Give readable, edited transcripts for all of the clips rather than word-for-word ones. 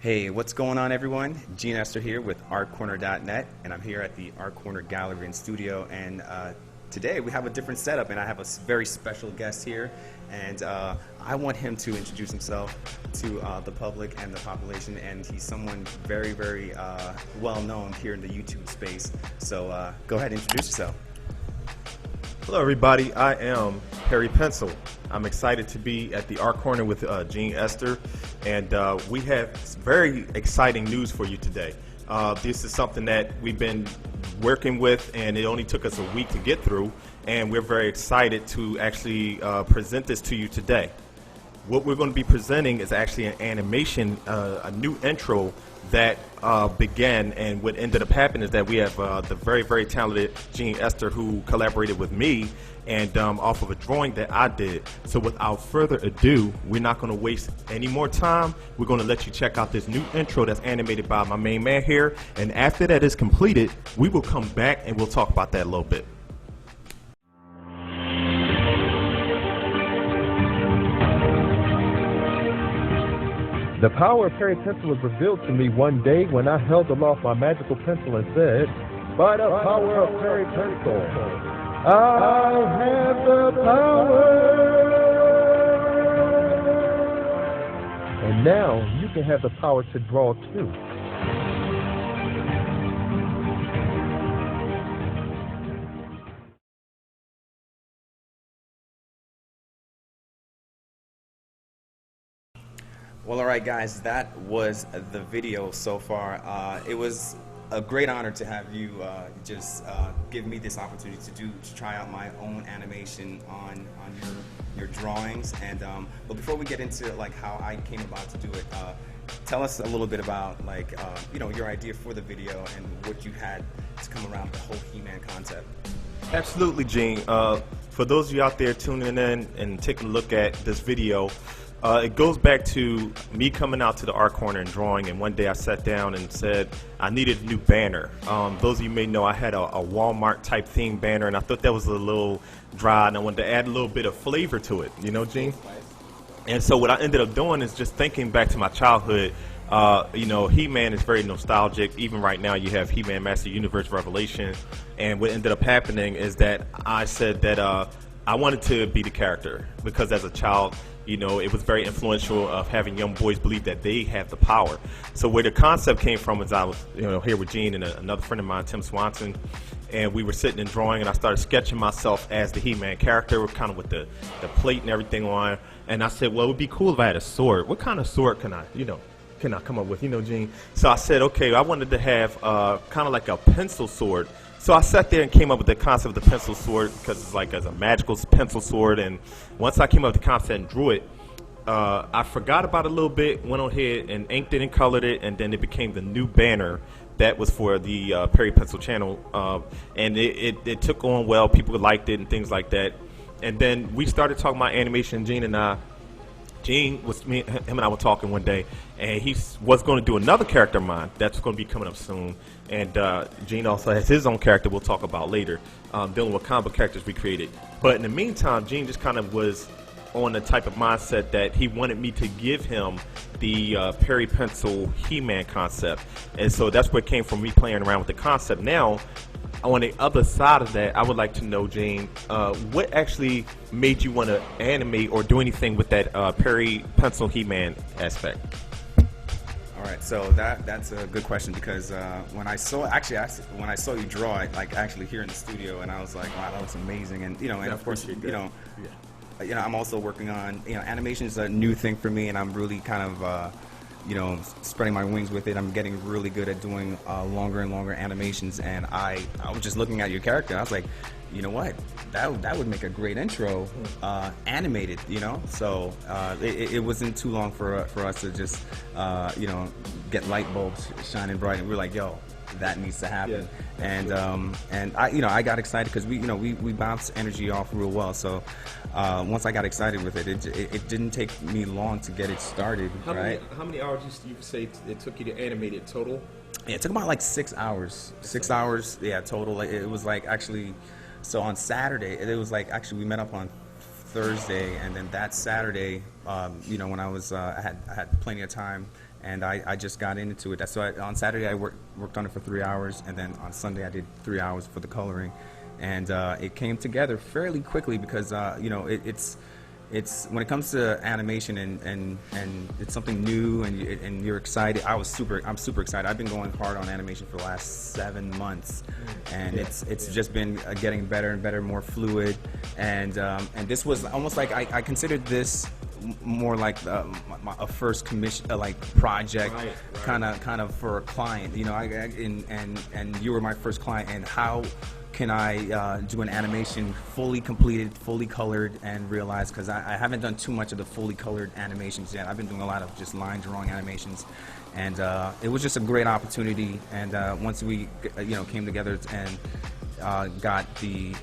Hey, what's going on, everyone? Gene Esther here with artcorner.net, and I'm here at the Art Corner Gallery and Studio, and today we have a different setup, and I have a very special guest here, and I want him to introduce himself to the public and the population, and he's someone very, very well known here in the YouTube space, so go ahead and introduce yourself. Hello everybody, I am Perry Pencil. I'm excited to be at the Art Corner with Gene Esther, and we have very exciting news for you today. This is something that we've been working with, and it only took us a week to get through, and we're very excited to actually present this to you today. What we're going to be presenting is actually an animation, a new intro that began, and what ended up happening is that we have the very, very talented Gene Esther, who collaborated with me and off of a drawing that I did. So without further ado, we're not going to waste any more time. We're going to let you check out this new intro that's animated by my main man here, and after that is completed, we will come back and we'll talk about that a little bit. The power of Perry Pencil was revealed to me one day when I held aloft my magical pencil and said, "By the power of Perry Pencil, I have the power." And now you can have the power to draw too. Well, all right, guys, that was the video so far. It was a great honor to have you just give me this opportunity to try out my own animation on your drawings. And but before we get into like how I came about to do it, tell us a little bit about your idea for the video and what you had to come around the whole He-Man concept. Absolutely, Gene. For those of you out there tuning in and taking a look at this video, it goes back to me coming out to the Art Corner and drawing, and one day I sat down and said I needed a new banner. Those of you may know I had a Walmart type theme banner, and I thought that was a little dry, and I wanted to add a little bit of flavor to it, you know, Gene? And so what I ended up doing is just thinking back to my childhood. He-Man is very nostalgic. Even right now you have He-Man Master Universe Revelation, and what ended up happening is that I said that I wanted to be the character, because as a child, it was very influential of having young boys believe that they have the power. So where the concept came from is I was, here with Gene and another friend of mine, Tim Swanson, and we were sitting and drawing, and I started sketching myself as the He-Man character, kind of with the plate and everything on. And I said, well, it would be cool if I had a sword. What kind of sword can I come up with, Gene? So I said, okay, I wanted to have kind of like a pencil sword. So I sat there and came up with the concept of the pencil sword, because it's like as a magical pencil sword. And once I came up with the concept and drew it, I forgot about it a little bit, went on ahead and inked it and colored it, and then it became the new banner that was for the Perry Pencil channel. And it took on well, people liked it and things like that. And then we started talking about animation, Gene and I. Gene him and I were talking one day, and he was going to do another character of mine that's going to be coming up soon. And Gene also has his own character we'll talk about later, dealing with comic book characters we created. But in the meantime, Gene just kind of was on the type of mindset that he wanted me to give him the Perry Pencil He-Man concept. And so that's where it came from, me playing around with the concept. Now, on the other side of that, I would like to know, Gene, what actually made you want to animate or do anything with that Perry Pencil He-Man aspect? All right, so that's a good question, because when I saw you draw it, like actually here in the studio, and I was like, wow, that looks amazing, and and of course, I'm also working on animation is a new thing for me, and I'm really kind of spreading my wings with it. I'm getting really good at doing longer and longer animations, and I was just looking at your character, and I was like, you know what, that would make a great intro, animated, so it wasn't too long for us to just get light bulbs shining bright, and we were like, yo, that needs to happen. Yeah. And I got excited because we bounce energy off real well. So once I got excited with it, it didn't take me long to get it started. How many hours do you say it took you to animate it total? Yeah, it took about like 6 hours. 6 hours, yeah, total. It was like actually, so on Saturday, it was like actually we met up on Thursday, and then that Saturday, when I was I had plenty of time, and I just got into it. So on Saturday I worked on it for 3 hours, and then on Sunday I did 3 hours for the coloring, and it came together fairly quickly because it's when it comes to animation and it's something new and you're excited. I'm super excited. I've been going hard on animation for the last 7 months, and it's just been getting better and better, more fluid, and this was almost like I considered this more like a first commission, like project, kind of for a client. And you were my first client, and how can I do an animation fully completed, fully colored, and realize, because I haven't done too much of the fully colored animations yet. I've been doing a lot of just line drawing animations, and it was just a great opportunity. And once we came together and got the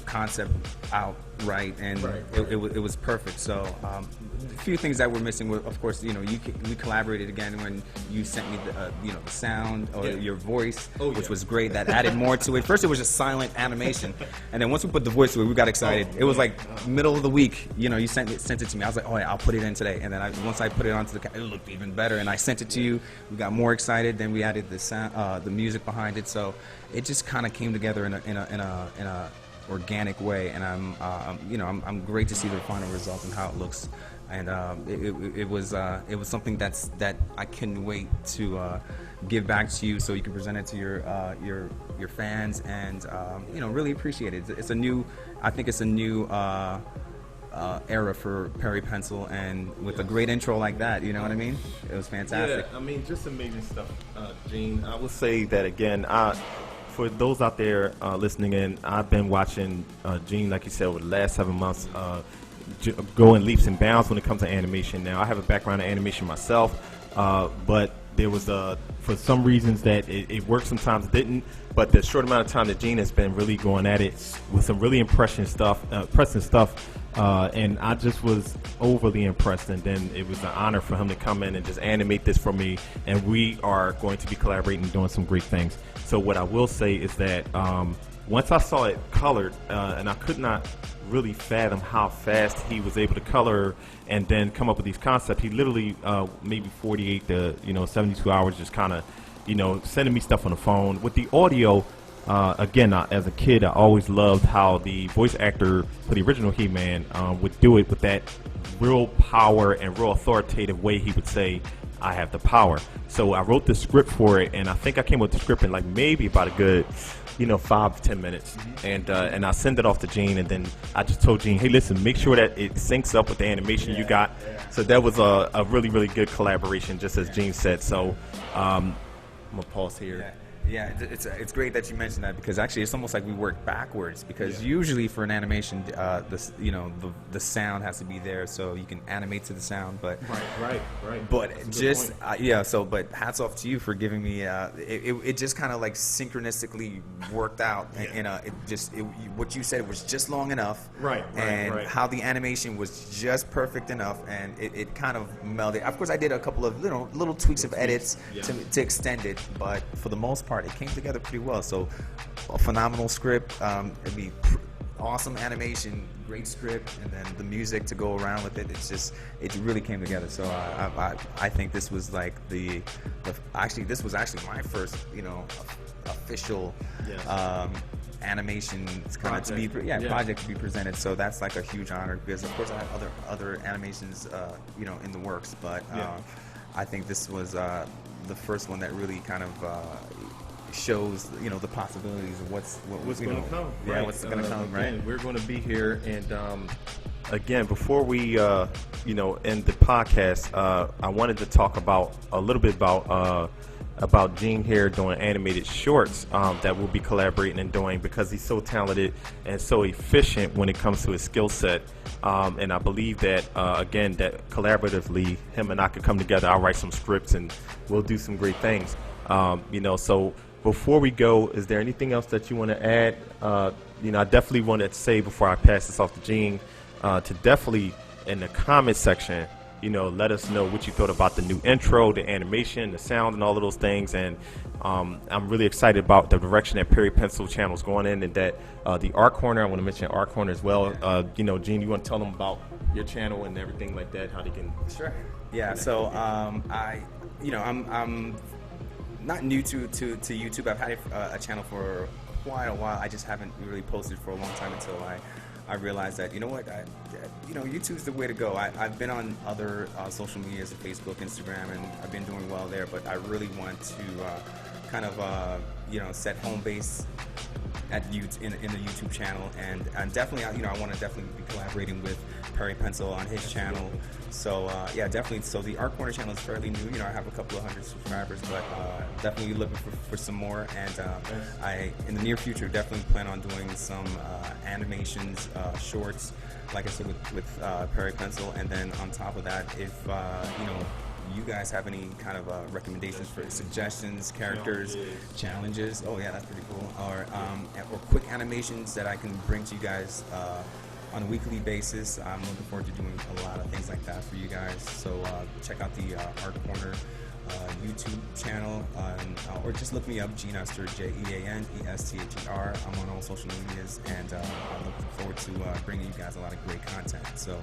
concept out right, and it was perfect. So a few things that were missing were, of course, we collaborated again when you sent me the sound or your voice, which was great. That added more to it. First it was just silent animation, and then once we put the voice to it, we got excited. It was like middle of the week, you sent it to me. I was like, I'll put it in today. And then once I put it onto it looked even better, and I sent it to you. We got more excited. Then we added the sound, the music behind it. So it just kind of came together in a organic way, and I'm great to see the final result and how it looks, and it was something that I couldn't wait to give back to you so you can present it to your fans, and really appreciate it. I think it's a new era for Perry Pencil, and with a great intro like that, you know what I mean? It was fantastic. Yeah, I mean, just amazing stuff, Gene. I will say that again. For those out there listening in, I've been watching Gene, like you said, over the last 7 months, go in leaps and bounds when it comes to animation. Now, I have a background in animation myself, but there was, for some reasons that it worked, sometimes it didn't. But the short amount of time that Gene has been really going at it with some really impressive stuff, and I just was overly impressed. And then it was an honor for him to come in and just animate this for me. And we are going to be collaborating and doing some great things. So what I will say is that once I saw it colored, and I could not really fathom how fast he was able to color and then come up with these concepts. He literally maybe 48 to 72 hours just kind of sending me stuff on the phone. With the audio, again, as a kid, I always loved how the voice actor for the original He-Man would do it with that real power and real authoritative way. He would say, "I have the power." So I wrote the script for it, and I think I came up with the script in like maybe about a good 5 to 10 minutes, and I sent it off to Gene, and then I just told Gene, hey, listen, make sure that it syncs up with the animation you got. So that was a really, really good collaboration, just as Gene said. So I'm gonna pause here. Yeah, it's great that you mentioned that, because actually it's almost like we work backwards, because usually for an animation, the sound has to be there so you can animate to the sound. But right. But just but hats off to you for giving me it just kind of like synchronistically worked out. What you said was just long enough. Right. How the animation was just perfect enough, and it kind of melded. Of course, I did a couple of little tweaks of edits to extend it, but for the most part, it came together pretty well. So a phenomenal script, it'd be awesome animation, great script, and then the music to go around with it. It really came together. So I think this was like this was actually my first official animation project to be presented. So that's like a huge honor, because of course I have other animations in the works, but I think this was the first one that really kind of shows the possibilities of what's going to come. Yeah, what's going to come. Right. We're going to be here, and again, before we end the podcast, I wanted to talk a little bit about Gene here doing animated shorts that we'll be collaborating and doing, because he's so talented and so efficient when it comes to his skill set. And I believe that, again, that collaboratively, him and I could come together. I'll write some scripts and we'll do some great things. So before we go, is there anything else that you want to add? I definitely want to say, before I pass this off to Gene, to definitely in the comment section let us know what you thought about the new intro, the animation, the sound, and all of those things. And I'm really excited about the direction that Perry Pencil channel is going in, and that the Art Corner, I want to mention Art Corner as well. Gene, you want to tell them about your channel and everything like that, how they can... Sure. Yeah, so I'm not new to YouTube. I've had a channel for quite a while. I just haven't really posted for a long time until I realized that, YouTube's the way to go. I've been on other social medias, Facebook, Instagram, and I've been doing well there, but I really want to set home base at YouTube, in the YouTube channel, and definitely, I want to definitely be collaborating with Perry Pencil on his channel. So definitely. So the Art Corner channel is fairly new. I have a couple of hundred subscribers, but definitely looking for some more. And I, in the near future, definitely plan on doing some animations, shorts, like I said, with Perry Pencil. And then on top of that, if you guys have any kind of recommendations for suggestions, characters, challenges, oh yeah, that's pretty cool, or quick animations that I can bring to you guys on a weekly basis, I'm looking forward to doing a lot of things like that for you guys. So check out the Art Corner YouTube channel, or just look me up, Gene Ester, JeaneSther. I'm on all social medias, and I'm looking forward to bringing you guys a lot of great content. So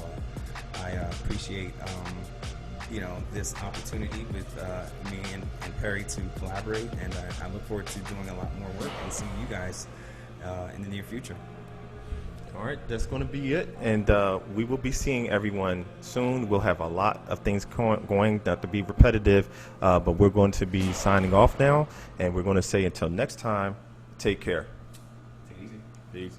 I appreciate this opportunity with me and Perry to collaborate, and I look forward to doing a lot more work and seeing you guys in the near future. All right, that's going to be it, and we will be seeing everyone soon. We'll have a lot of things going, not to be repetitive, but we're going to be signing off now, and we're going to say until next time, take care. Take it easy. Peace.